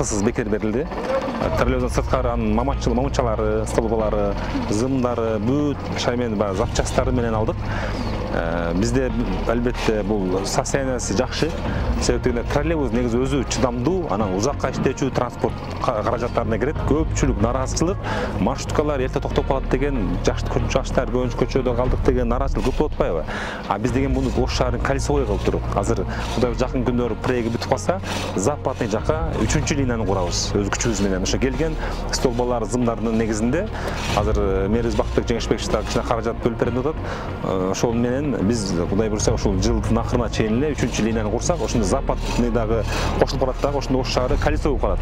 акысыз бекер берилди. Троллейбустун сырткары мамачалары, столбалары, зымдары, бүт шаймен запчасттары менен алдык. Бизде албетте бул состояниясы жакшы. Себептен троллейбус негизи өзү чыдамдуу, анан узакка иштечү транспорт каражаттарына кирет. Көпчүлүк нараазычылык, маршруткалар эрте токтоп калат деген, жаштар көчөдө калдык деген нараазычылык көп болуп атпайбы? А биз деген муну Ош шаарын колесовой кылып туруп, азыр кудай жакын күндөрү проекти бүтүп калса, западный жака 3-чү линияны курабыз өз күчүбүз менен. Ошо келген столбалар, зымдардын негизинде азыр мэрибиз Бактыбек Жеңишбекович да кичине каражат бөлүп берип атат. Ошол менен биз кудай буйрса ушул жылдын акырына чейин эле 3-чү линияны курсак, ошондо западныйдагы кошулуп калат дагы, ошондо Ош шаары колесовой калат.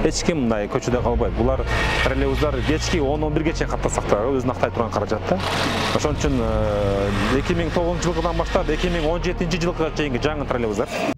Эч ким мындай көчөдө калбайт. Булар троллейбустар кечки 10-11ге чейин каттасак да өзүн актай турган каражатта. Ошон үчүн 2009 жылдан баштап 2017 жылга чейинки жаңы троллейбустар